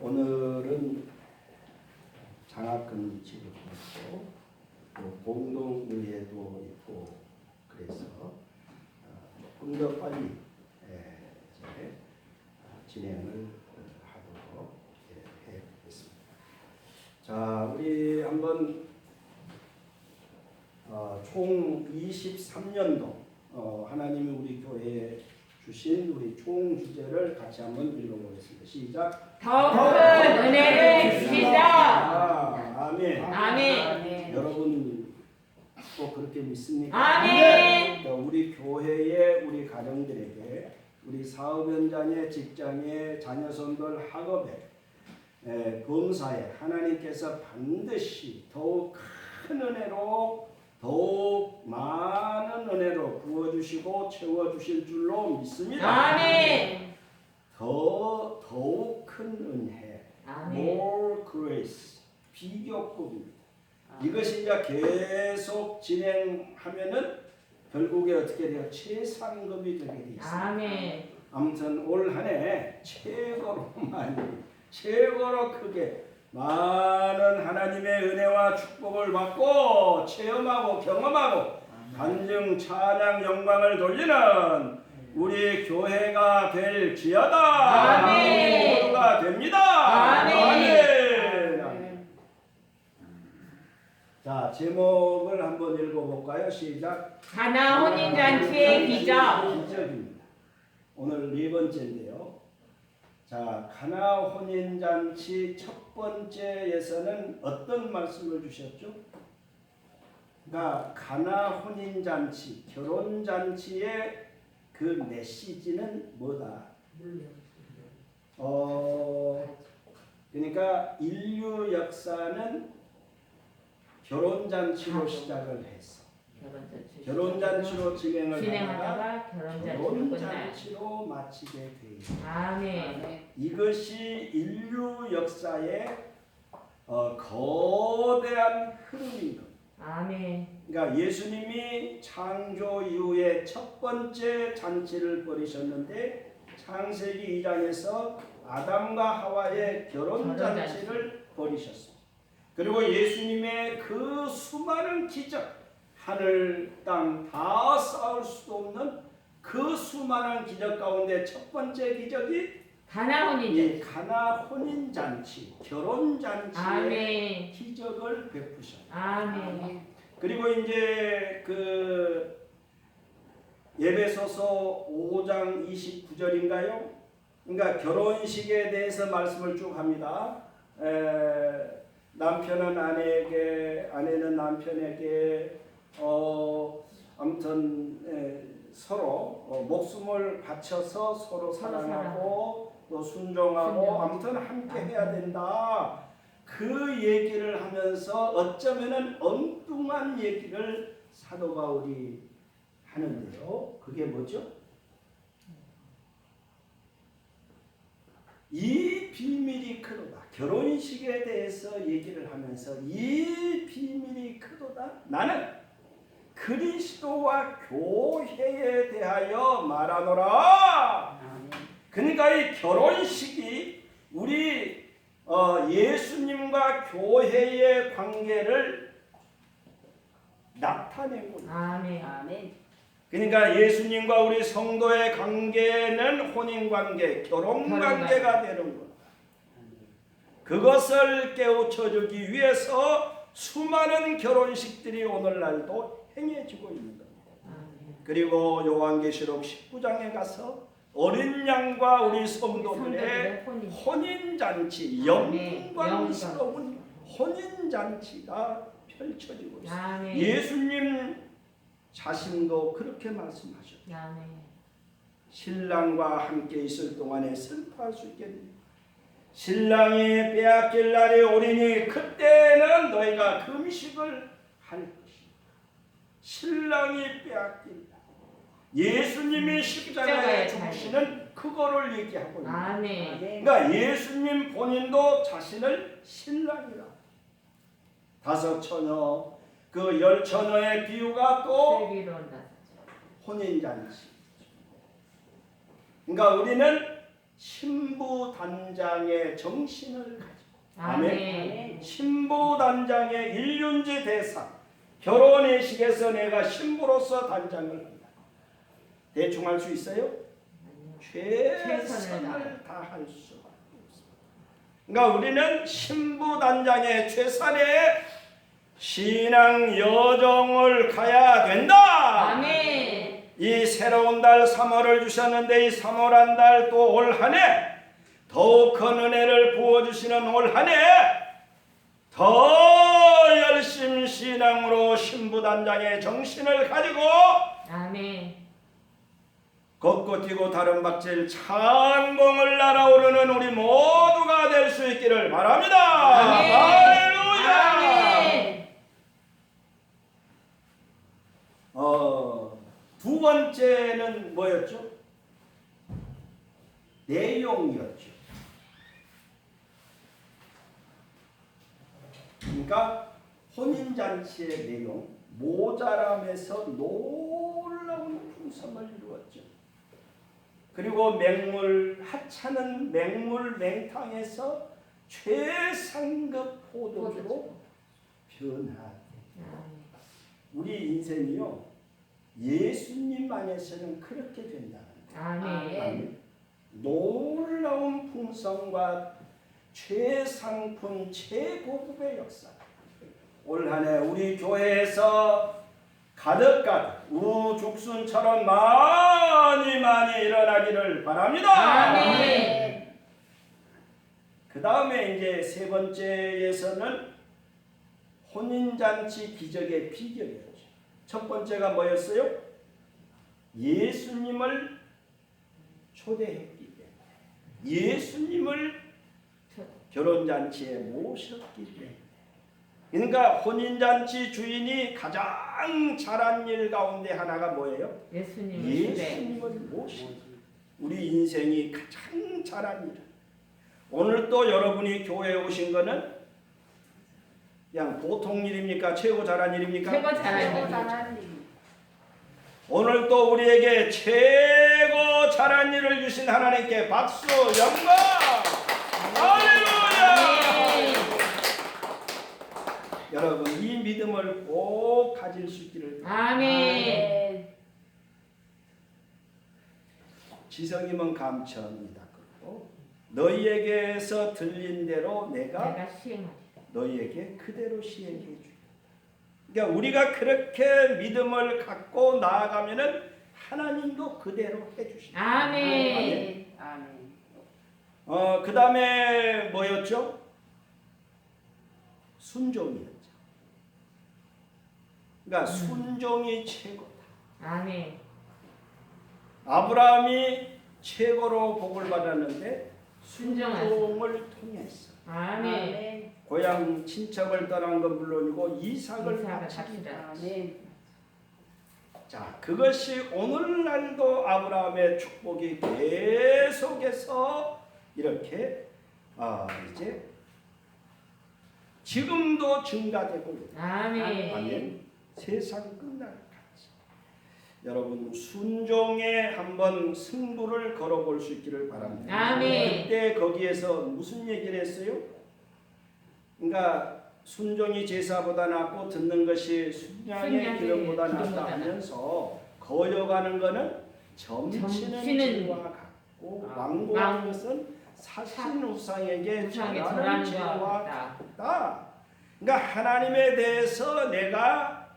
오늘은 장학금 지급도 있고 또 공동의회도 있고 그래서 조금 더 빨리 이제 진행을 하도록 해보겠습니다. 자, 우리 한번 총 23년도 하나님이 우리 교회에 주신 우리 총 주제를 같이 한번 읽어보겠습니다. 시작. 더 큰 은혜를 주신다. 아멘. 아멘. 여러분 또 그렇게 믿습니까? 아멘. 우리 교회에 우리 가정들에게 우리 사업 현장에 직장에 자녀손들 학업에 범사에 하나님께서 반드시 더욱 큰 은혜로 더욱 많은 은혜로 부어주시고 채워주실 줄로 믿습니다. 아멘. 더욱 큰 은혜, 아멘. more grace, 비교급입니다. 이것이 이제 계속 진행하면은 결국에 어떻게 돼요? 최상급이 되게 돼 있습니다. 아멘. 아무튼 올 한 해 최고로 크게 많은 하나님의 은혜와 축복을 받고 체험하고 경험하고 간증 찬양 영광을 돌리는 우리 교회가 될지어다. 아멘. 모두가 됩니다. 아멘. 아멘. 자, 제목을 한번 읽어볼까요? 시작. 가나 혼인잔치의 기적. 기적입니다. 오늘 네 번째인데요. 자, 가나 혼인잔치 첫 번째에서는 어떤 말씀을 주셨죠? 그러니까 가나 혼인잔치, 결혼잔치의 그 메시지는 뭐다? 그러니까 인류 역사는 결혼잔치로 시작을 했어. 결혼잔치로 진행하다가 결혼잔치로 마치게 돼 있어. 아멘. 이것이 인류 역사의 거대한 흐름인 겁니다. 아멘. 그러니까 예수님이 창조 이후에 첫 번째 잔치를 벌이셨는데 창세기 2장에서 아담과 하와의 결혼잔치를 벌이셨습니다. 그리고 예수님의 그 수많은 기적, 하늘 땅 다 쌓을 수도 없는 그 수많은 기적 가운데 첫 번째 기적이 가나 혼인잔치. 이 가나 혼인잔치, 결혼잔치의 아멘. 기적을 베푸셨다. 아멘. 그리고 이제 그 에베소서 5장 29절인가요? 그러니까 결혼식에 대해서 말씀을 쭉 합니다. 남편은 아내에게, 아내는 남편에게 아무튼 서로 목숨을 바쳐서 서로 사랑하고 또 순종하고 아무튼 함께 해야 된다. 그 얘기를 하면서 어쩌면은 엉뚱한 얘기를 사도 바울이 하는데요. 그게 뭐죠? 이 비밀이 크도다. 결혼식에 대해서 얘기를 하면서 이 비밀이 크도다. 나는 그리스도와 교회에 대하여 말하노라. 그러니까 이 결혼식이 우리 예수님과 교회의 관계를 나타내고 아멘. 아멘. 그러니까 예수님과 우리 성도의 관계는 혼인관계, 결혼관계가 되는 것. 그것을 깨우쳐주기 위해서 수많은 결혼식들이 오늘날도 행해지고 있는 겁니다. 그리고 요한계시록 19장에 가서 어린 양과 우리 성도들의 혼인잔치, 영광스러운 혼인잔치가 펼쳐지고 있습니다. 예수님 자신도 그렇게 말씀하셨죠. 신랑과 함께 있을 동안에 슬퍼할 수 있겠느냐. 신랑이 빼앗길 날이 오리니 그때는 너희가 금식을 할 것이다. 신랑이 빼앗긴다. 예수님이 십자가에 죽으시는 그거를 얘기하고 있습니다. 그러니까 예수님 본인도 자신을 신랑이라. 다섯 처녀, 그 열 처녀의 비유가 또 혼인잔치. 그러니까 우리는 신부 단장의 정신을 가지고 아멘. 신부 단장의 일륜지 대상 결혼의식에서 내가 신부로서 단장을 한다. 대충 할 수 있어요? 최선을 다할 수밖에 없습니다. 그러니까 우리는 신부 단장의 최선의 신앙 여정을 가야 된다. 아멘. 이 새로운 달 3월을 주셨는데 이 3월 한 달 또 올 한 해 더욱 큰 은혜를 부어주시는 올 한 해 더 열심 신앙으로 신부 단장의 정신을 가지고 아멘. 걷고 뛰고 다른 박질 창공을 날아오르는 우리 모두가 될 수 있기를 바랍니다. 아멘. 할렐루야. 아멘. 두 번째는 뭐였죠? 내용이었죠. 그러니까 혼인잔치의 내용, 모자람에서 놀라운 풍성을 이루었죠. 그리고 맹물 하찮은 맹물 맹탕에서 최상급 포도주로 변화. 우리 인생이요 예수님 안에서는 그렇게 된다. 아멘. 놀라운 풍성과 최상품 최고급의 역사. 올 한 해 우리 교회에서 가득가득 우죽순처럼 많이 일어나기를 바랍니다. 아멘. 그 다음에 이제 세 번째에서는 혼인잔치 기적의 비결이었죠. 첫 번째가 뭐였어요? 예수님을 초대했기 때문에 예수님을 결혼잔치에 모셨기 때문에 그러니까 혼인잔치 주인이 가장 잘한 일 가운데 하나가 뭐예요? 예수님을 모시는 우리 인생이 가장 잘한 일. 오늘 또 여러분이 교회에 오신 거는 그냥 보통 일입니까? 최고 잘한 일입니까? 최고 잘한 일. 오늘 또 우리에게 최고 잘한 일을 주신 하나님께 박수 영광. 할렐루야. 여러분 이 믿음을 꼭 가질 수 있기를. 아멘. 지성이면 감천이다. 그리고 너희에게서 들린 대로 내가 시행하리라. 너희에게 그대로 시행해 주리라. 그러니까 우리가 그렇게 믿음을 갖고 나아가면은 하나님도 그대로 해주시다. 아멘. 그 다음에 뭐였죠? 순종이었죠. 그러니까 순종이 최고다. 아멘. 아브라함이 최고로 복을 받았는데 순종하세요. 순종을 통해서 아멘. 고향 친척을 떠난 건 물론이고 이삭을 바치기다. 자, 그것이 오늘날도 아브라함의 축복이 계속해서 이렇게 이제 지금도 증가되고 있다. 아멘. 아멘. 세상 끝날까지 여러분 순종에 한번 승부를 걸어볼 수 있기를 바랍니다. 아멘. 그때 거기에서 무슨 얘기를 했어요? 그러니까 순종이 제사보다 낫고 듣는 것이 순양의 기름보다 낫다 하면서 거여가는 것은 점치는 죄와 같고 완고하는 것은 사신 우상에게 절하는 죄와 같다. 그러니까 하나님에 대해서 내가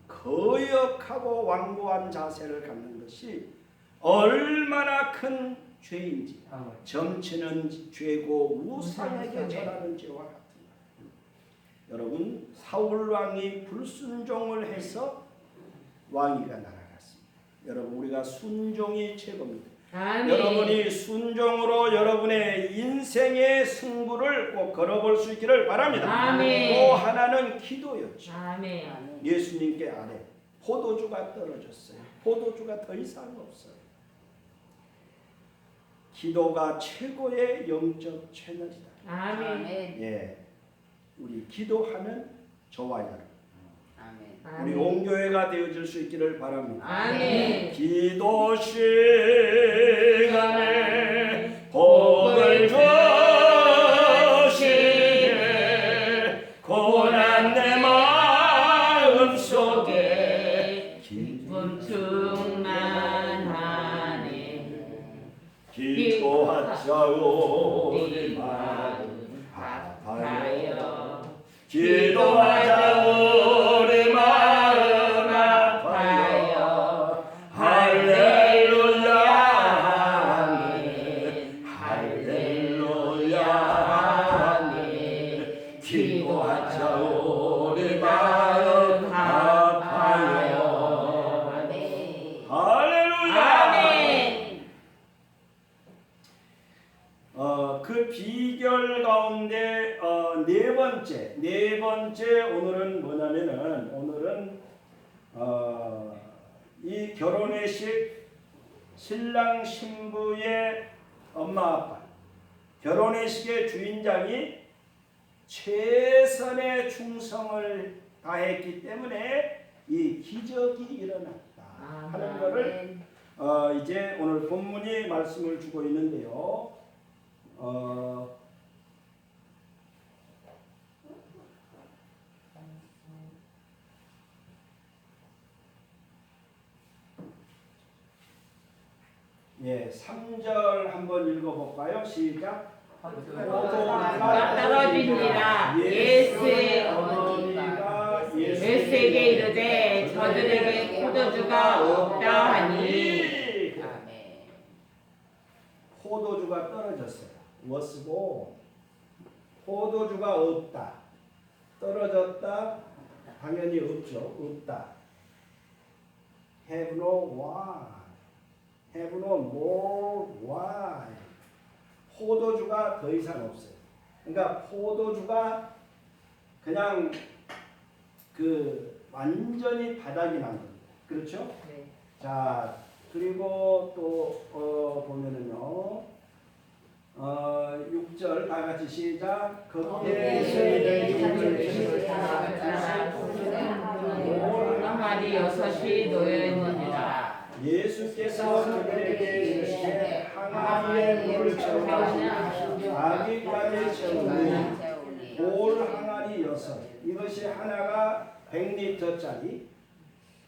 거역하고 완고한 자세를 갖는 것이 얼마나 큰 죄인지 점치는 죄고 우상에게 절하는 죄와 같다. 여러분 사울 왕이 불순종을 해서 왕위가 날아갔습니다. 여러분 우리가 순종이 최고입니다. 아멘. 여러분이 순종으로 여러분의 인생의 승부를 꼭 걸어볼 수 있기를 바랍니다. 아멘. 또 하나는 기도였죠. 아멘. 예수님께 아래 포도주가 떨어졌어요. 포도주가 더 이상 없어요. 기도가 최고의 영적 채널이다. 아멘. 예. 우리 기도하는 저와 여러분 우리 아멘. 온 교회가 되어질 수 있기를 바랍니다. 아멘. 기도 시간에 기도하자오 우리 마음 아파요 기도하자오 우리 마음 아파요 할렐루야 아멘 할렐루야 아멘 기도하자오 우리 마음 아파요 할렐루야 그 비결 가운데 네 번째 오늘은 뭐냐면은 오늘은 이 결혼회식 신랑 신부의 엄마 아빠 결혼회식의 주인장이 최선의 충성을 다했기 때문에 이 기적이 일어났다 하는 것을 이제 오늘 본문이 말씀을 주고 있는데요. 예, 3절 한번 읽어볼까요? 시작. 포도주가 떨어지니라. 예수의 어머니가 예수에게 이르되 저들에게 포도주가 없다 하니 포도주가 떨어졌어요. was gone. 포도주가 없다. 떨어졌다. 당연히 없죠. 없다. have no wine. have no more wine. 포도주가 더 이상 없어요. 그러니까 포도주가 그냥 그 완전히 바닥이 난 겁니다. 그렇죠? 네. 자, 그리고 또 보면은요. 6절 다 같이 시작. 거기에 항아리 6이 놓여 있느니라. 예수께서 그들에게 이르시되 항아리에 물을 채우니 아기까지 채우니 돌 항아리 6 이것이 하나가 100리터짜리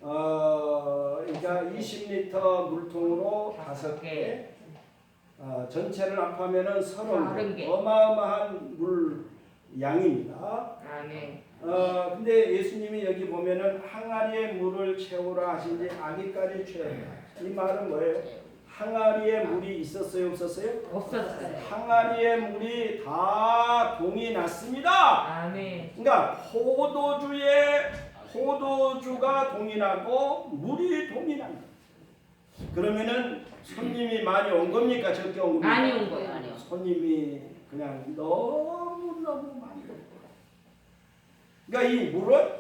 그러니까 20리터 물통으로 5개 전체를 합하면은 30개 어마어마한 물 양입니다. 아멘. 근데 예수님이 여기 보면은 항아리에 물을 채우라 하신지 아기까지 채우라. 이 말은 뭐예요? 항아리에 물이 있었어요, 없었어요? 없었어요. 항아리에 물이 다 동이 났습니다. 아멘. 그러니까 포도주가 동이 나고 물이 동이 납니다. 그러면은 손님이 많이 온 겁니까? 적게 온 겁니까? 많이 온 거예요. 손님이 그냥 너무너무 많이 온 거예요. 그러니까 이 물은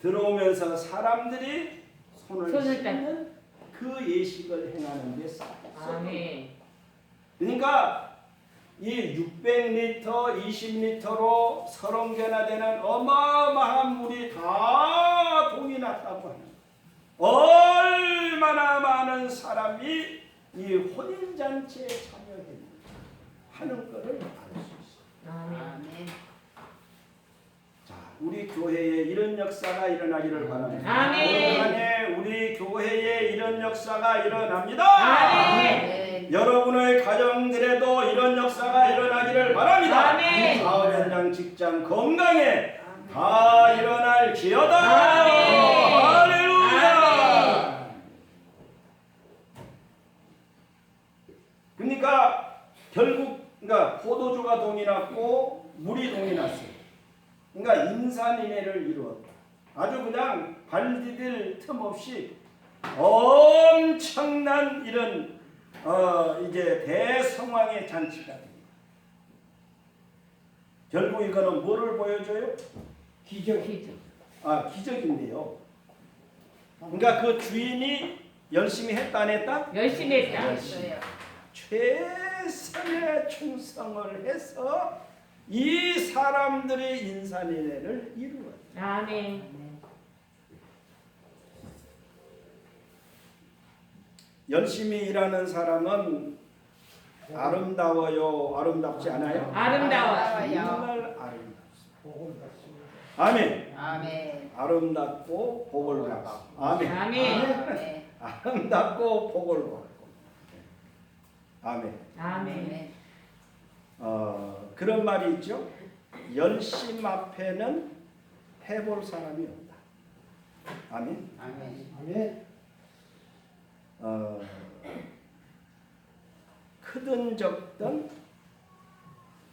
들어오면서 사람들이 손을 씻는 그 예식을 행하는 데 썼어요. 아멘. 그러니까 이 600리터, 20리터로 30개나 되는 어마어마한 물이 다 동이 났다고 합니다. 얼마나 많은 사람이 이 혼인잔치에 참여했는지 하는 것을 알 수 있어요. 아멘. 자, 우리 교회에 이런 역사가 일어나기를 바랍니다. 아멘. 오늘날에 우리 교회에 이런 역사가 일어납니다. 아멘. 여러분의 가정들에도 이런 역사가 일어나기를 바랍니다. 아멘. 사업 현장, 직장, 건강에 다 일어날지어다. 아멘. 할렐루야. 그러니까 결국 포도주가 동이 났고 물이 동이 났어요. 그러니까 인산인해를 이루었다. 아주 그냥 발 디딜 틈 없이 엄청난 이런 이제 대성황의 잔치가 됩니다. 결국 이거는 뭐를 보여줘요? 기적. 기적인데요. 그러니까 그 주인이 열심히 했다 안 했다? 열심히 했다. 최선의 충성을 해서 이 사람들의 인산인해를 이루었다. 아멘. 열심히 일하는 사람은 아름다워요? 아름답지 않아요? 아름다워요. 정말 아름답습니다. 아멘. 아멘. 아름답고 복을 받고. 아멘. 아멘. 아름답고 복을 받고. 아멘. 아멘. 그런 말이 있죠. 열심 앞에는 해볼 사람이 없다. 아멘. 아멘. 크든 적든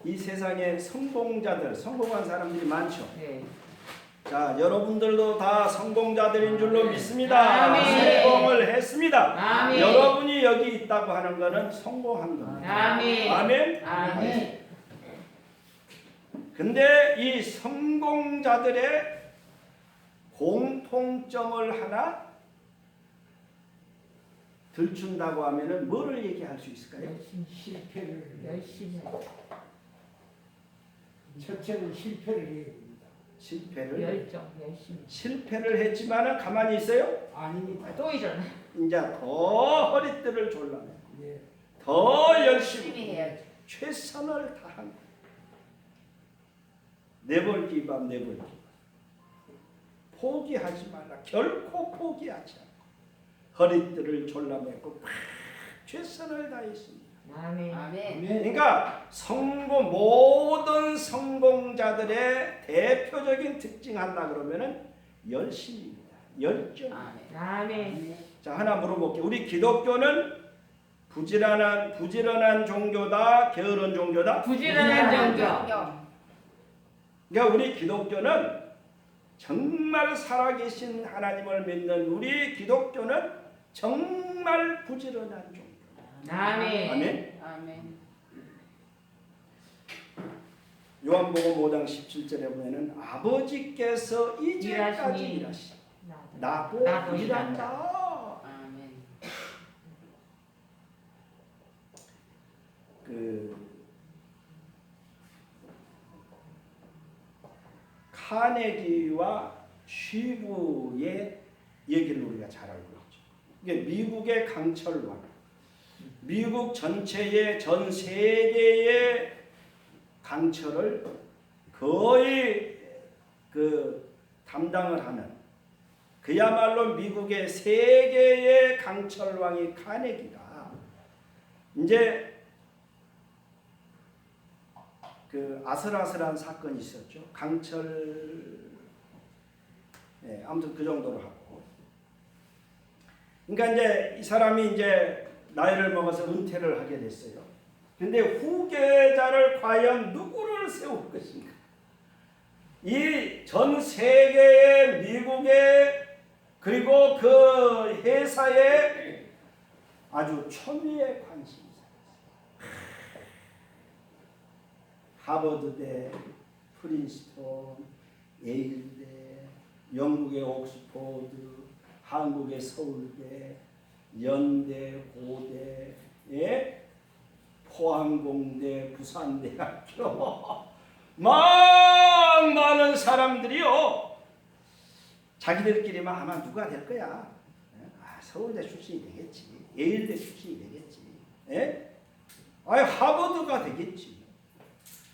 이 세상에 성공자들, 성공한 사람들이 많죠. 네. 자, 여러분들도 다 성공자들인 줄로 믿습니다. 아멘. 성공을 했습니다. 아멘. 여러분이 여기 있다고 하는 것은 성공한 겁니다. 아멘. 아멘. 아멘. 근데 이 성공자들의 공통점을 하나 들춘다고 하면은 뭐를 얘기할 수 있을까요? 열심히. 첫째는 실패를 해야 됩니다. 실패를 열심히. 실패를 했지만은 가만히 있어요? 아닙니다. 또 이러네. 이제 더 허리띠를 졸라매. 예. 더 열심히 해야지. 최선을 다한 네벌 기밤 네벌 기밤. 포기하지 말라. 결코 포기하지 않고 허리띠를 졸라매고 최선을 다했습니다. 아멘. 아멘. 그러니까 모든 성공자들의 대표적인 특징 하나 그러면은 열심입니다. 열정. 아멘. 아멘. 자, 하나 물어볼게요. 우리 기독교는 부지런한 종교다, 게으른 종교다? 부지런한 종교. 그러니까 우리 기독교는 정말 살아계신 하나님을 믿는 우리 기독교는 정말 부지런한 종교. 아멘. 아멘. 아멘. 요한복음 5장 17절에 보면은 아버지께서 이제까지 일하시니 일하시. 나도 나도 일한다. 일한다. 아멘. 카네기와 쉬부의 얘기를 우리가 잘 알고 있죠. 이게 미국의 강철왕, 미국 전체의 전 세계의 강철을 거의 담당을 하는 그야말로 미국의 세계의 강철왕이 카네기가 이제 아슬아슬한 사건이 있었죠. 강철, 아무튼 그 정도로 하고. 그러니까 이제 이 사람이 이제 나이를 먹어서 은퇴를 하게 됐어요. 근데 후계자를 과연 누구를 세울 것인가? 이 전 세계의 미국의 그리고 그 회사에 아주 초미의 관심이 있었어요. 하버드대, 프린스턴, 예일대, 영국의 옥스포드, 한국의 서울대, 연대, 고대, 포항공대, 부산대학교 막 많은 사람들이요 자기들끼리만 아마 누가 될 거야. 서울대 출신이 되겠지, 예일대 출신이 되겠지, 하버드가 되겠지.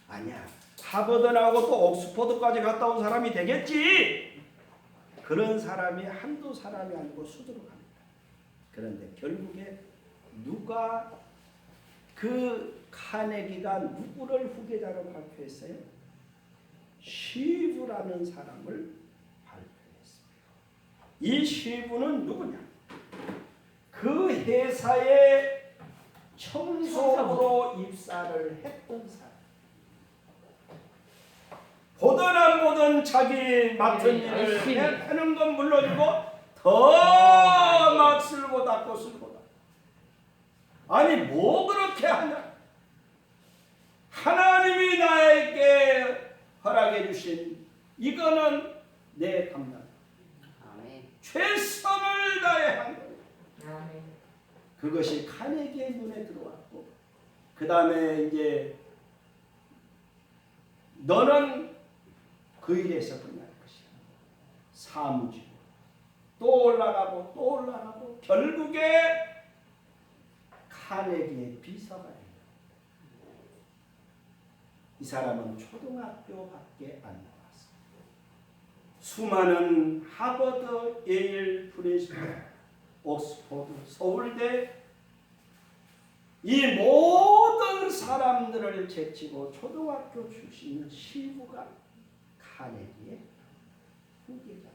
아니야, 하버드 나오고 또 옥스포드까지 갔다 온 사람이 되겠지. 그런 사람이 한두 사람이 아니고 수두룩 합니다. 그런데 결국에 누가 그 카네기가 누구를 후계자로 발표했어요? 쉬부라는 사람을 발표했습니다. 이 쉬부는 누구냐? 그 회사의 청소부로 입사를 했던 사람. 보든 안 보든 자기 맡은 일을 하는 건 물론이고 더 막 쓸고 닦고 쓸고 닦고. 아니 뭐 그렇게 하냐? 하나님이 나에게 허락해 주신 이거는 내 감당. 아멘. 최선을 다해 한 거예요. 아멘. 그것이 카네기의 눈에 들어왔고 그 다음에 이제 너는 그 일에서 끝날 것이야. 사무직 또 올라가고 또 올라가고 결국에 카네기의 비서가 돼요. 이 사람은 초등학교밖에 안 나왔어. 수많은 하버드, 예일, 프린스턴, 옥스포드, 서울대 이 모든 사람들을 제치고 초등학교 출신인 시부가 카네기의 후계자다.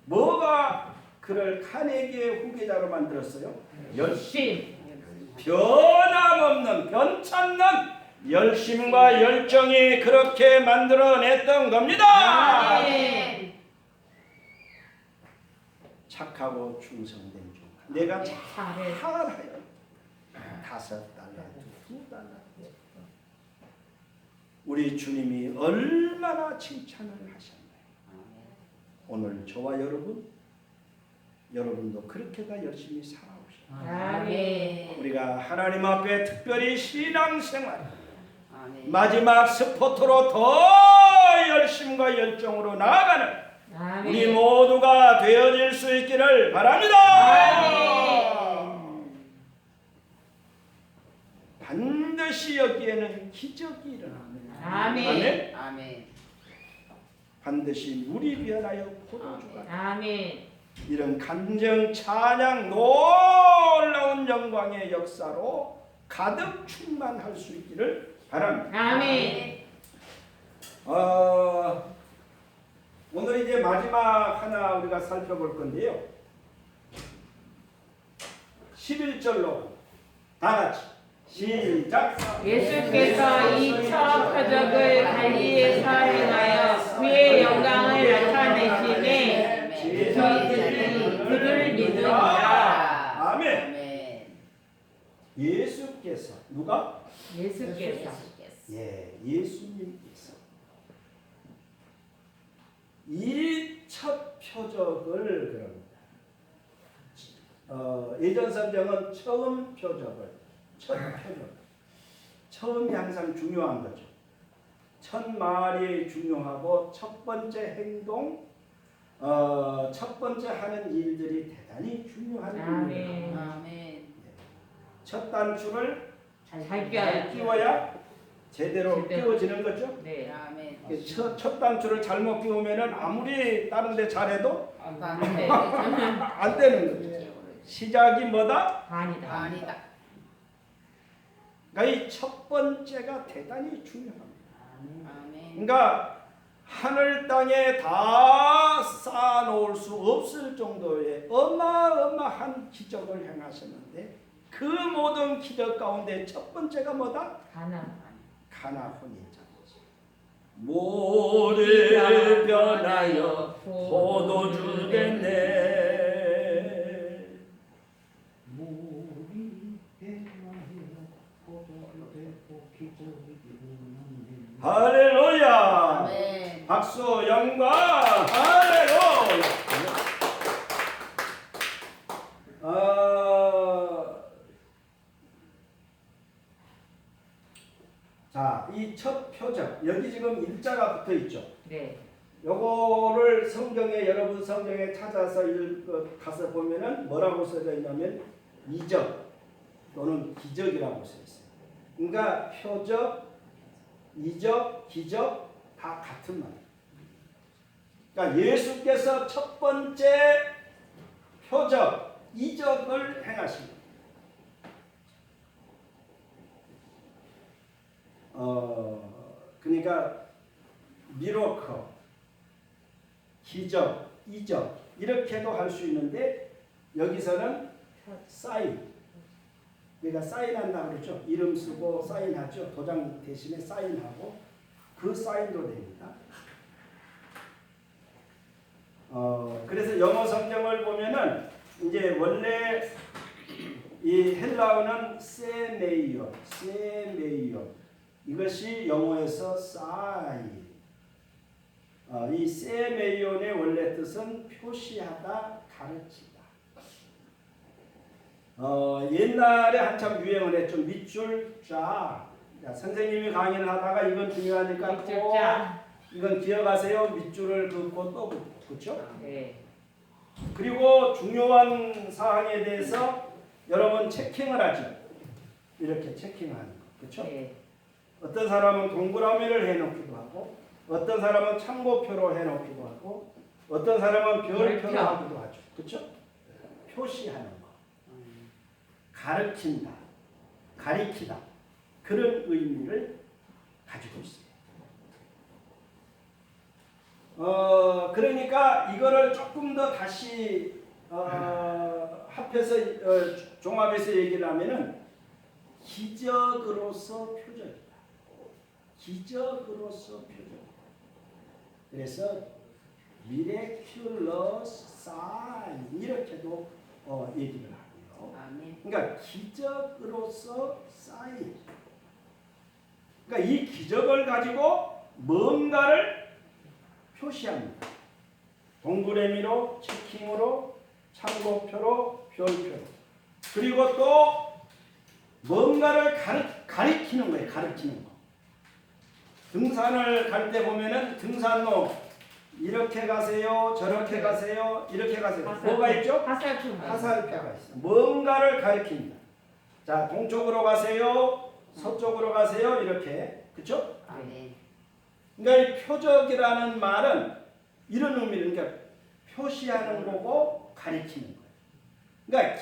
뭐가 그를 카네기의 후계자로 만들었어요? 열심. 변함없는 변찮는 열심과 열정이 그렇게 만들어냈던 겁니다. 아멘. 착하고 충성된 중 내가 잘해. 잘하여 5달러, 2달러. 우리 주님이 얼마나 칭찬을 하셨나요? 오늘 저와 여러분도 그렇게 다 열심히 살아오셔요. 아멘. 우리가 하나님 앞에 특별히 신앙생활 마지막 스포트로 더 열심과 열정으로 나아가는 아멘. 우리 모두가 되어질 수 있기를 바랍니다. 반드시 여기에는 기적이 일어납니다. 아멘. 아멘. 반드시 물이 변하여 포도주가 아멘. 이런 간증 찬양 놀라운 영광의 역사로 가득 충만할 수 있기를 바랍니다. 아멘. 오늘 이제 마지막 하나 우리가 살펴볼 건데요. 11절로 다 같이 시작. 예수께서 이 첫 표적을 갈릴리에서 행하여 그의 영광을 나타내시매 저희들이 그를 믿으리라. 아멘. 예수께서 누가? 예수께서 예수님께서 이 첫 표적을 그럽니다. 예전 성경은 처음 표적을 첫 표적 처음이 항상 중요한 거죠. 첫 말이 중요하고 첫 번째 행동 첫 번째 하는 일들이 대단히 중요한 일입니다. 아멘. 첫 단추를 잘 끼워야 제대로 끼워지는 거죠. 네. 아멘. 첫 단추를 잘못 끼우면은 아무리 다른 데 잘해도 네. 안 되는 거죠. 시작이 뭐다? 반이다. 아니다. 그러니까 이 첫 번째가 대단히 중요합니다. 아멘. 그러니까 하늘 땅에 다 쌓아놓을 수 없을 정도의 어마어마한 기적을 행하셨는데 그 모든 기적 가운데 첫 번째가 뭐다? 가나 혼인잔치. 물이 변하여 포도주 됐네. 물이 변하여 포도주 되고 기적이 일어났네. 할렐루야. 아멘. 박수 영광. 할렐루야. 자, 이 첫 표적 여기 지금 일자가 붙어 있죠. 네. 요거를 성경에 여러분 성경에 찾아서 가서 보면은 뭐라고 써져 있냐면 이적 또는 기적이라고 써 있어요. 그러니까 표적, 이적, 기적 다 같은 말이에요. 그러니까 예수께서 첫 번째 표적, 이적을 행하십니다. 그러니까 미러클, 기적, 이적 이렇게도 할 수 있는데 여기서는 사인, 그러니까 사인한다 그러죠. 이름 쓰고 사인하죠. 도장 대신에 사인하고 그 사인도 됩니다. 그래서 영어 성경을 보면은 이제 원래 이 헬라어는 세메이온, 이것이 영어에서 사인. 이 세메이온의 원래 뜻은 표시하다, 가르치다. 옛날에 한참 유행을 했죠. 밑줄 쫙. 선생님이 강의를 하다가 이건 중요하니까 꼭 이건 기억하세요. 밑줄을 긋고 또 긋고, 그렇죠? 네. 그리고 중요한 사항에 대해서 여러분 체킹을 하죠. 이렇게 체킹하는 거, 그렇죠? 네. 어떤 사람은 동그라미를 해놓기도 하고, 어떤 사람은 참고표로 해놓기도 하고, 어떤 사람은 별표로 하기도 하죠. 그렇죠? 표시하는 거, 가르친다. 가리키다 그런 의미를 가지고 있어요. 그러니까 이거를 조금 더 다시 합해서 종합해서 얘기를 하면은 기적으로서 표적이다. 기적으로서 표적. 그래서 miraculous sign 이렇게도 얘기를 하고요. 그러니까 기적으로서 sign. 그러니까 이 기적을 가지고 뭔가를 표시합니다. 동그라미로, 체킹으로, 참고표로, 별표로. 그리고 또 뭔가를 가리키는 거예요. 가리키는 거. 등산을 갈 때 보면은 등산로 이렇게 가세요, 저렇게 가세요, 이렇게 가세요. 뭐가 있죠? 화살표가 있어요. 뭔가를 가리킵니다. 자, 동쪽으로 가세요, 서쪽으로 가세요, 이렇게. 그렇죠? 그러니까 이 표적이라는 말은 이런 의미를 그러니까 표시하는 거고 가리키는 거예요. 그러니까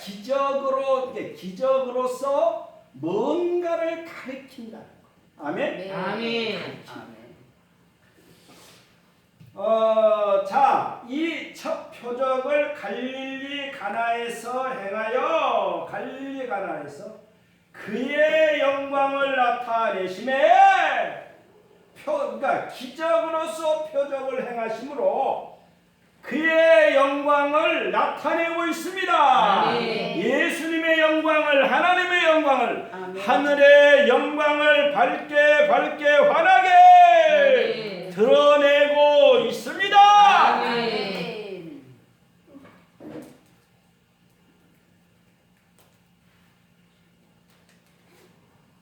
기적으로서 뭔가를 가리킨다는 거. 아멘. 아멘. 자, 이 첫 표적을 갈릴리 가나에서 행하여 갈릴리 가나에서 그의 영광을 나타내심에 그러니까 기적으로서 표적을 행하심으로 그의 영광을 나타내고 있습니다. 아멘. 예수님의 영광을 하나님의 영광을 아멘. 하늘의 영광을 밝게 환하게 아멘. 드러내고 있습니다. 아멘.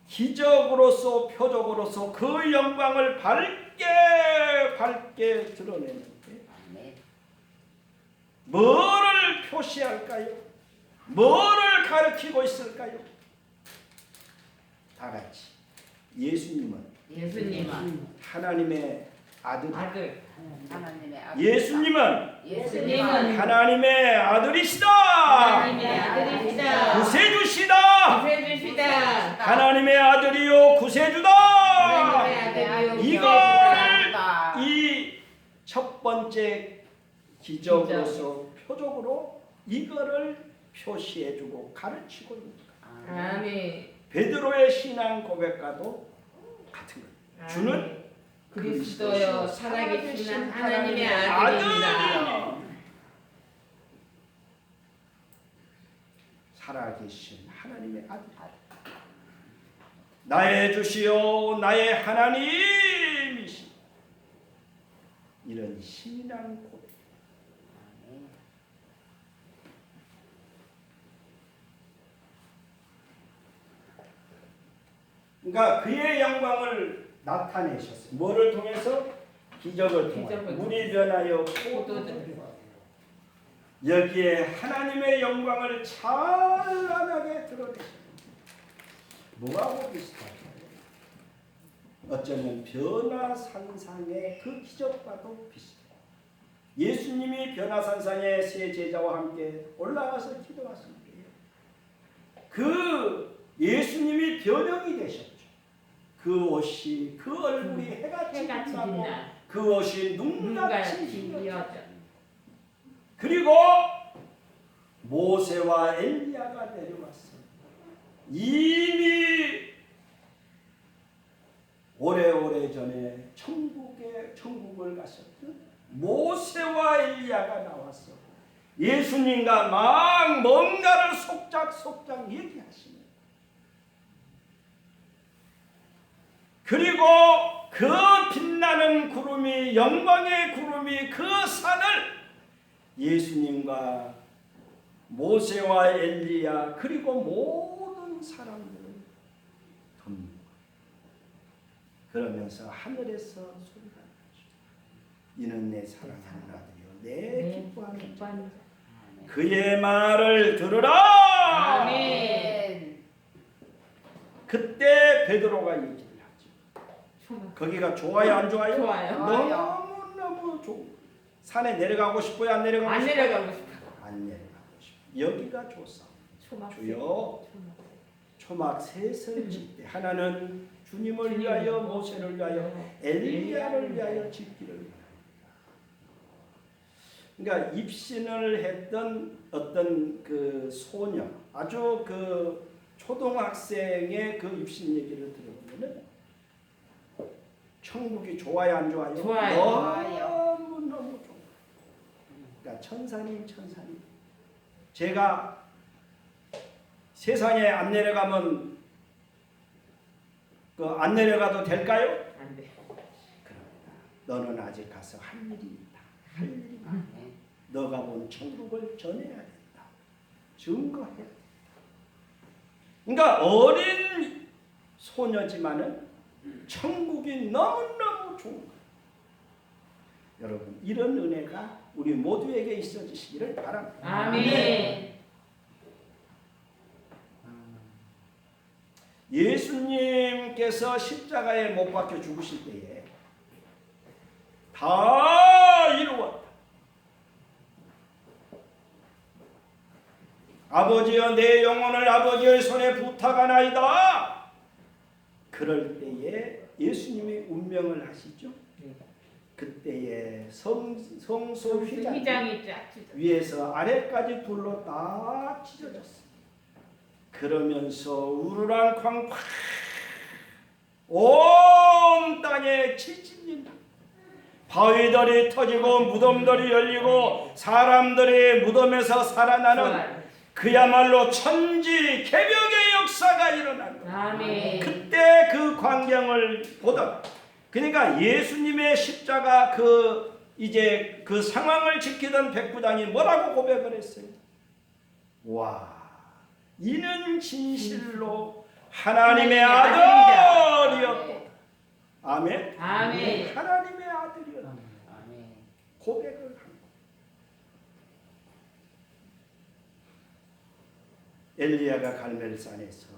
기적으로서 표적으로서 그 영광을 밝게 드러내는데 뭐를 표시할까요? 뭐를 가르치고 있을까요? 다 같이 예수님은 하나님의 아들. 하나님의 아들. 예수님은 하나님의 아들이시다. 하나님의 아들이시다. 구세주시다. 하나님의 아들이요 하나님의 구세주다. 아들이요 이걸 이 첫 번째 기적으로서 표적으로 이거를 표시해주고 가르치고 있는 거예요. 아멘. 베드로의 신앙 고백과도 같은 거예요. 주는 그리스도여 살아계신 하나님의 아들입니다. 살아계신 하나님의 아들. 나의 주시오 나의 하나님이시. 이런 신앙 고백. 그러니까 그의 영광을 나타내셨어요. 뭐를 통해서? 기적을 통해서. 물이 변하여 포도주. 여기에 하나님의 영광을 찬란하게 드러내셨습니다. 뭐하고 비슷하죠? 어쩌면 변화산상의 그 기적과도 비슷해요. 예수님이 변화산상에 세 제자와 함께 올라가서 기도하십니다. 그 예수님이 변형이 되셨죠. 그 옷이 그 얼굴이 해같이 빛나고 그 옷이 눈같이 휘어져. 그리고 모세와 엘리야가 내려왔어요. 이미 오래오래 전에 천국을 가셨던 모세와 엘리야가 나왔어. 예수님과 막 뭔가를 속작속작 얘기하시는. 그리고 그 빛나는 구름이 영광의 구름이 그 산을 예수님과 모세와 엘리야 그리고 모든 사람들을 돕니다. 그러면서 하늘에서 소리가 나죠. 이는 내 사랑하는 아들이요 내 기뻐하는 자. 그의 말을 들으라. 아멘. 그때 베드로가 얘기를 하죠. 거기가 좋아요 안 좋아요? 좋아요. 너무너무 좋고 산에 내려가고 싶어요 안 내려가고 안 싶어요? 내려가고 싶어. 안 내려가고 싶어요. 여기가 좋사. 주여 초막 셋을 짓되 하나는 주님을 위하여, 모세를 위하여, 엘리야를 위하여 짓기를 원합니다. 그러니까 입신을 했던 어떤 그 소녀, 아주 그 초등학생의 그 입신 얘기를 들어보면은 천국이 좋아요, 안 좋아요? 좋아요. 너무 좋아. 그러니까 천사님. 제가 세상에 안 내려가면 안 내려가도 될까요? 안 돼. 너는 아직 가서 할 일이 있다. 할 일이 많아. 너가 본 천국을 전해야 된다. 증거해야 된다. 그러니까 어린 소녀지만은 천국이 너무너무 좋은 거예요. 여러분, 이런 은혜가 우리 모두에게 있어지시기를 바랍니다. 아멘. 예수님께서 십자가에 못 박혀 죽으실 때에 다 이루었다. 아버지여, 내 영혼을 아버지의 손에 부탁하나이다. 그럴 때에 예수님이 운명을 하시죠. 그때에 성소 휘장이 쫙 찢어. 위에서 아래까지 둘로 다 찢어졌습니다. 그러면서 우르랑 쾅쾅 온 땅에 지진이 바위들이 터지고 무덤들이 열리고 사람들이 무덤에서 살아나는 그야말로 천지 개벽의 역사가 일어난 거예요. 아멘. 그때 그 광경을 보던, 그러니까 예수님의 십자가 이제 그 상황을 지키던 백부장이 뭐라고 고백을 했어요? 와, 이는 진실로 하나님의 아들이었고, 아멘. 아멘. 하나님의 아들이었다. 고백을 한 거예요. 엘리야가 갈멜산에서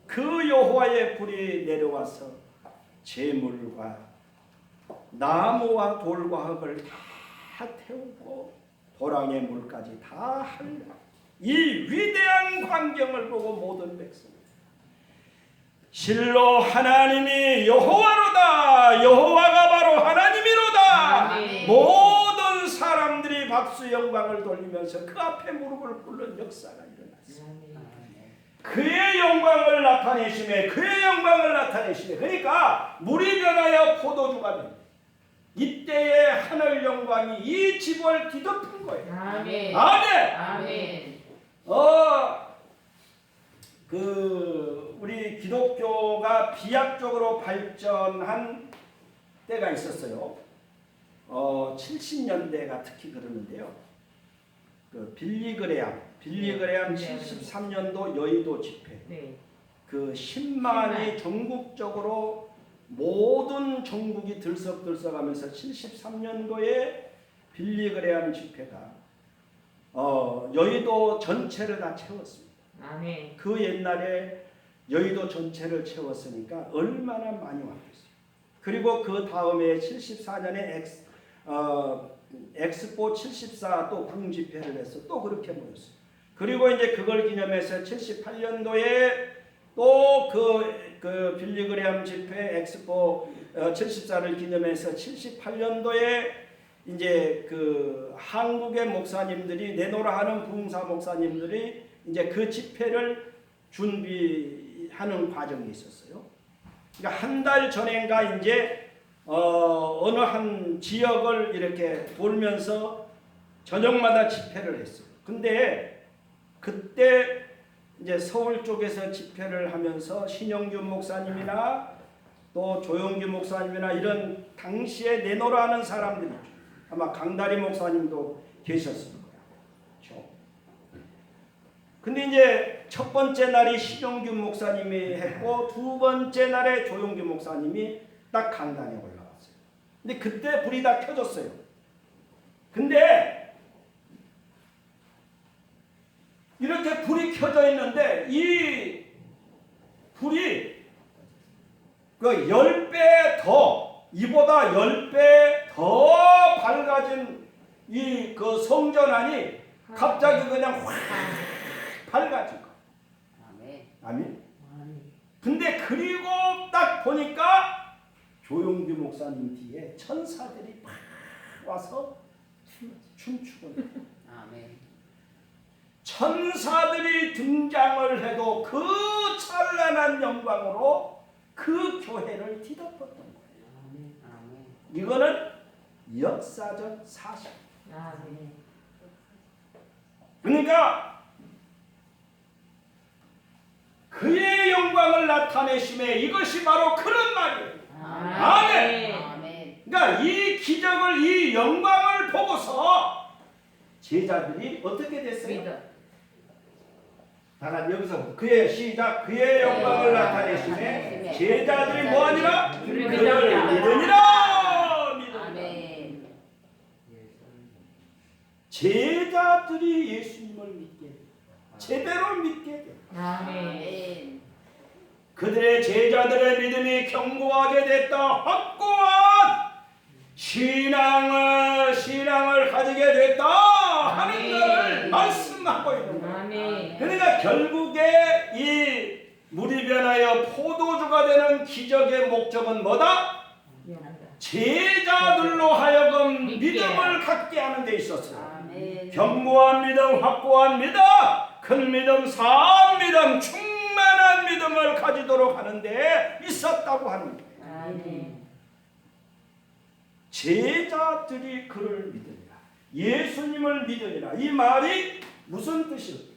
그 여호와의 불이 내려와서 재물과 나무와 돌과 흙을 다 태우고 도랑의 물까지 다 할 이 위대한 광경을 보고 모든 백성이 실로 하나님이 여호와로다, 여호와가 바로 하나님이로다. 아멘. 모든 사람들이 박수 영광을 돌리면서 그 앞에 무릎을 꿇는 역사가 일어났습니다. 그의 영광을 나타내시매, 그의 영광을 나타내시매. 그러니까 물이 변하여 포도주가 됩니다. 이때의 하늘 영광이 이 집을 뒤덮은 거예요. 아멘. 아멘. 아멘. 우리 기독교가 비약적으로 발전한 때가 있었어요. 70년대가 특히 그러는데요. 빌리그레암 73년도 여의도 집회. 네. 10만이 전국적으로 모든 전국이 들썩들썩하면서 73년도에 빌리그레암 집회가 여의도 전체를 다 채웠습니다. 아멘. 그 옛날에 여의도 전체를 채웠으니까 얼마나 많이 왔겠어요. 그리고 그 다음에 74년에 엑스포 74 또 궁집회를 해서 또 그렇게 모였어요. 그리고 이제 그걸 기념해서 78년도에 또 그 빌리그레암 집회 엑스포 74를 기념해서 78년도에 이제 그 한국의 목사님들이 내노라 하는 부흥사 목사님들이 이제 그 집회를 준비하는 과정이 있었어요. 그러니까 한 달 전인가 이제 어느 한 지역을 이렇게 돌면서 저녁마다 집회를 했어요. 근데 그때 이제 서울 쪽에서 집회를 하면서 신영균 목사님이나 또 조영규 목사님이나 이런 당시에 내노라 하는 사람들이죠. 아마 강다리 목사님도 계셨을 거예요. 그렇죠? 근데 이제 첫 번째 날이 신영균 목사님이 했고 두 번째 날에 조영규 목사님이 딱 강단에 올라왔어요. 근데 그때 불이 다 켜졌어요. 근데 이렇게 불이 켜져 있는데 이 불이 그 10배 더, 이보다 10배 더 밝아진 이 그 성전 안이 갑자기 그냥 확 밝아진 거. 아멘. 아멘. 그리고 딱 보니까 조용규 목사님 뒤에 천사들이 막 와서 춤추고 아멘. 천사들이 등장을 해도 그 찬란한 영광으로 그 교회를 뒤덮었던 거예요. 아멘. 이거는 역사적 사실. 아멘. 그러니까 그의 영광을 나타내심에 이것이 바로 그런 말이에요. 아멘. 아멘. 그러니까 이 기적을, 이 영광을 보고서 제자들이 어떻게 됐어요? 믿어. 다 여기서 그의 시작, 그의 영광을 나타내심에 제자들이 뭐하니라? 그를 그를 믿으니라. 믿으니라. 아멘. 제자들이 예수님을 믿게 돼. 제대로 믿게 돼. 아멘. 아멘. 그들의 제자들의 믿음이 견고하게 됐다. 확고한 신앙을 가지게 됐다 하는 아멘. 것을 말씀하고 있는 거예요. 아멘. 그러니까 결국에 이 물이 변하여 포도주가 되는 기적의 목적은 뭐다? 제자들로 하여금 믿음을 갖게 하는 데 있었어요. 아멘. 견고한 믿음, 확고한 믿음, 큰 믿음, 사한 믿음, 충만한 믿음을 가지도록 하는데 있었다고 하는 거예요. 아멘. 제자들이 그를 믿으리라. 예수님을 믿으리라. 이 말이 무슨 뜻일까?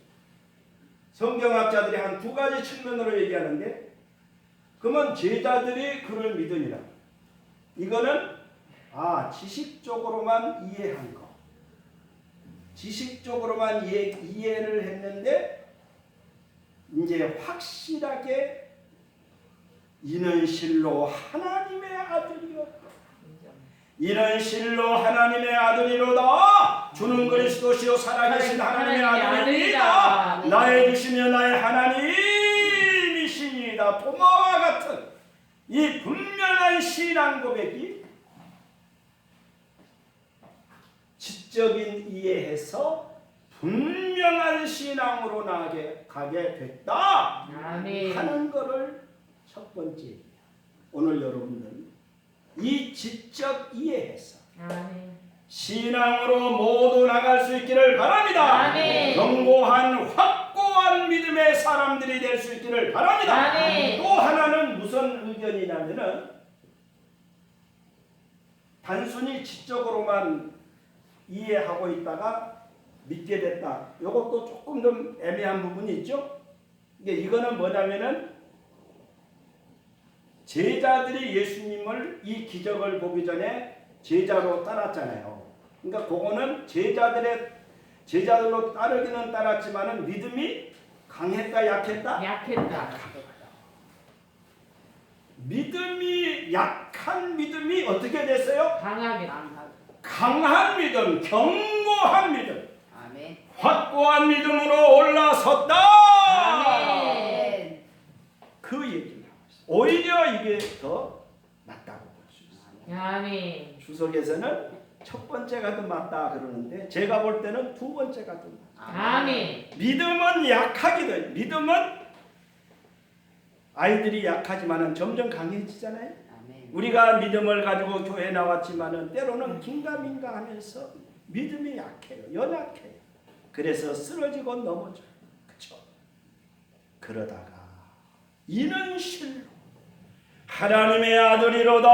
성경학자들이 한 두 가지 측면으로 얘기하는데, 그러면 제자들이 그를 믿으리라. 이거는 지식적으로만 이해한 거. 지식적으로만 이해를 했는데 이제 확실하게 이는 실로 하나님의 아들이었다. 이는 실로 하나님의 아들이로다. 주는 그리스도시요 살아계신 하나님의 아들이다. 나의 주시며 나의 하나님이시니이다. 도마와 같은 이 분명한 신앙 고백이 지적인 이해해서 분명한 신앙으로 가게 됐다 아멘. 하는 것을 첫 번째. 오늘 여러분들 이 지적 이해해서 아멘. 신앙으로 모두 나갈 수 있기를 바랍니다. 아멘. 견고한 확고한 믿음의 사람들이 될 수 있기를 바랍니다. 아멘. 또 하나는 무슨 의견이냐면은 단순히 지적으로만 이해하고 있다가 믿게 됐다. 이것도 조금 좀 애매한 부분이 있죠. 이거는 뭐냐면은 제자들이 예수님을 이 기적을 보기 전에 제자로 따랐잖아요. 그러니까 그거는 제자들로 따르기는 따랐지만은 믿음이 강했다, 약했다? 약했다. 믿음이 약한 믿음이 어떻게 됐어요? 강하게. 강한 믿음, 견고한 믿음, 아멘. 확고한 믿음으로 올라섰다. 아멘. 그 얘기를 하고 있어요. 오히려 이게 더 낫다고 볼 수 있어요. 아멘. 주석에서는 첫 번째가 더 맞다 그러는데 제가 볼 때는 두 번째가 더 맞다. 아멘. 믿음은 약하기도. 믿음은 아이들이 약하지만은 점점 강해지잖아요. 아멘. 우리가 믿음을 가지고 교회 나왔지만은 때로는 긴가민가 하면서 믿음이 약해요. 연약해요. 그래서 쓰러지고 넘어져요. 그렇죠? 그러다가 이는 실로 하나님의 아들이로다.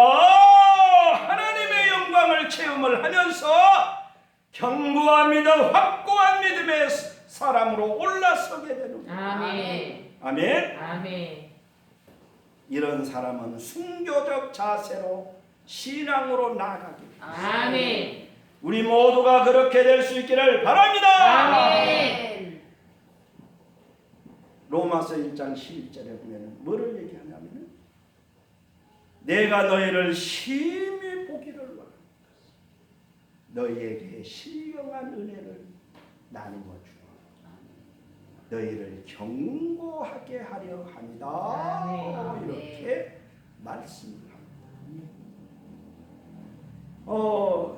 하나님의 영광을 체험을 하면서 견고한 믿음, 확고한 믿음의 사람으로 올라서게 되는 거예요. 아멘. 아멘. 아멘. 이런 사람은 순교적 자세로 신앙으로 나아가기. 아멘. 우리 모두가 그렇게 될 수 있기를 바랍니다. 아멘. 로마서 1장 11절에 보면 뭐를 얘기하냐면 내가 너희를 심히 보기를 원한다. 너희에게 신령한 은혜를 나누어 주어 너희를 견고하게 하려 합니다. 아멘. 이렇게 말씀합니다.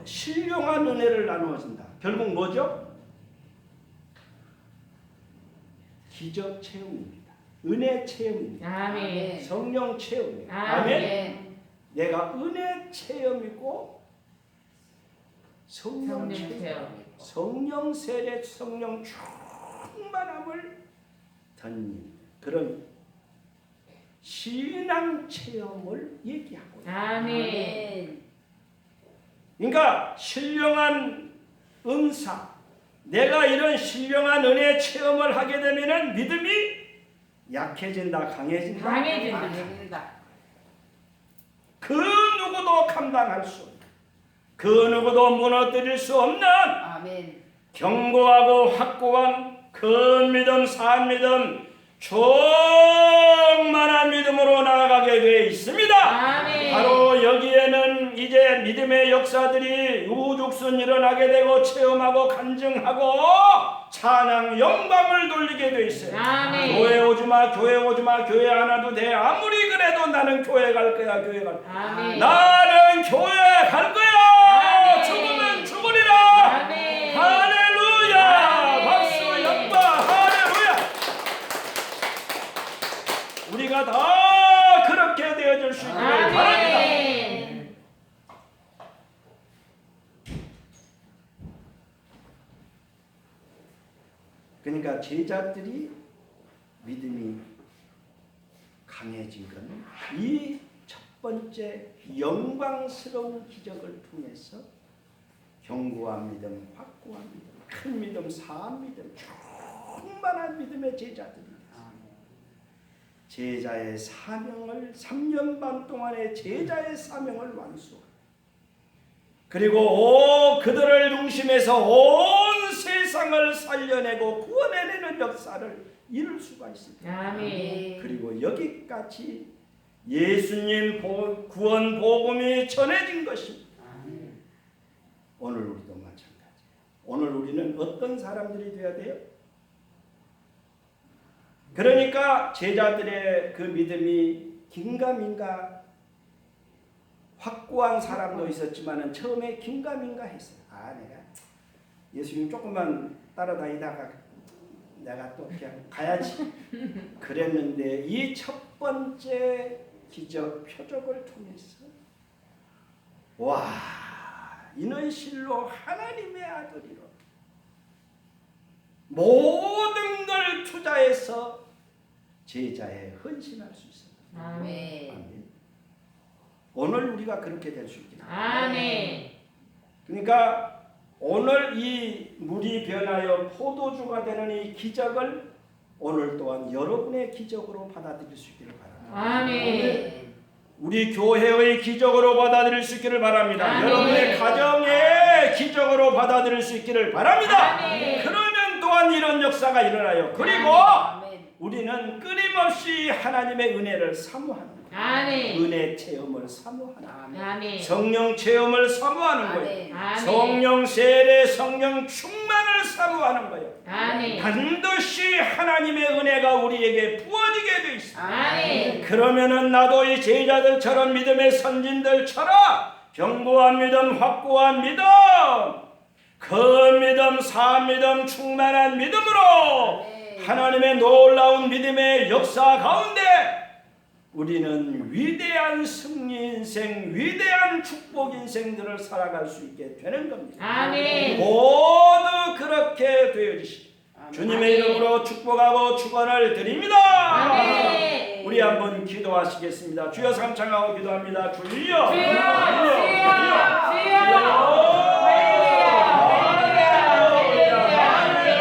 신령한 은혜를 나누어준다. 결국 뭐죠? 기적 체험입니다. 은혜 체험입니다. 아멘. 성령 체험입니다. 아멘. 아멘. 내가 은혜 체험이고 성령 성령 체험, 체험. 성령 세례, 성령 충만함을 던진 그런 신앙 체험을 얘기하고 있습니다. 아멘. 그러니까 신령한 은사, 내가 이런 신령한 은혜 체험을 하게 되면은 믿음이 약해진다, 강해진다. 강해진다. 그 누구도 감당할 수 없는, 그 누구도 무너뜨릴 수 없는 아멘. 견고하고 확고한 그 믿음, 산 믿음, 충만한 믿음으로 나아가게 되어 있습니다. 아멘. 바로 여기에는 이제 믿음의 역사들이 우죽순 일어나게 되고 체험하고 간증하고 찬양 영광을 돌리게 되어 있어요. 아멘. 교회 오지마, 교회 오지마, 교회 안 와도 돼. 아무리 그래도 나는 교회 갈 거야, 교회 갈 거야. 아멘. 나는 교회 갈 거야. 아멘. 죽으면 죽으리라. 아멘. 할렐루야. 아멘. 박수 영광. 할렐루야. 우리가 다 그렇게 되어질 수 있기를 바랍니다. 아멘. 그러니까 제자들이 믿음이 강해진 건 이 첫 번째 영광스러운 기적을 통해서 견고한 믿음, 확고한 믿음, 큰 믿음, 사한 믿음, 충만한 믿음의 제자들입니다. 제자의 사명을 3년 반 동안의 제자의 사명을 완수하고 그리고 그들을 중심해서 온 세상을 살려내고 구원해내는 역사를 이룰 수가 있습니다. 아멘. 그리고 여기까지 예수님 구원 복음이 전해진 것입니다. 오늘 우리도 마찬가지예요. 오늘 우리는 어떤 사람들이 되어야 돼요? 그러니까 제자들의 그 믿음이 긴가민가 확고한 사람도 있었지만은 처음에 긴가민가 했어요. 내가 예수님 조금만 따라다니다가 내가 또 그냥 가야지 그랬는데 이 첫 번째 기적 표적을 통해서 와, 이는 실로 하나님의 아들이로 모든 걸 투자해서 제자에 헌신할 수 있습니다. 아멘. 아멘. 오늘 우리가 그렇게 될 수 있기를. 아멘. 그러니까 오늘 이 물이 변하여 포도주가 되는 이 기적을 오늘 또한 여러분의 기적으로 받아들일 수 있기를 바랍니다. 아멘. 우리 교회의 기적으로 받아들일 수 있기를 바랍니다. 아멘. 여러분의 가정의 기적으로 받아들일 수 있기를 바랍니다. 아멘. 그러면 또한 이런 역사가 일어나요. 그리고 아멘. 우리는 끊임없이 하나님의 은혜를 사모하는 거예요. 아멘. 은혜 체험을 사모하는 거예요. 아멘. 성령 체험을 사모하는 거예요. 아멘. 성령 세례, 성령 충만을 사모하는 거예요. 아멘. 반드시 하나님의 은혜가 우리에게 부어지게 돼 있습니다. 아멘. 그러면은 나도 이 제자들처럼 믿음의 선진들처럼 견고한 믿음, 확고한 믿음, 큰 믿음, 사한 믿음, 충만한 믿음으로 하나님의 놀라운 믿음의 역사 가운데 우리는 위대한 승리 인생, 위대한 축복 인생들을 살아갈 수 있게 되는 겁니다. 아멘. 모두 그렇게 되어지시기 주님의 이름으로 축복하고 축원을 드립니다. 아멘. 우리 한번 기도하시겠습니다. 주여 삼창하고 기도합니다. 주여. 주여.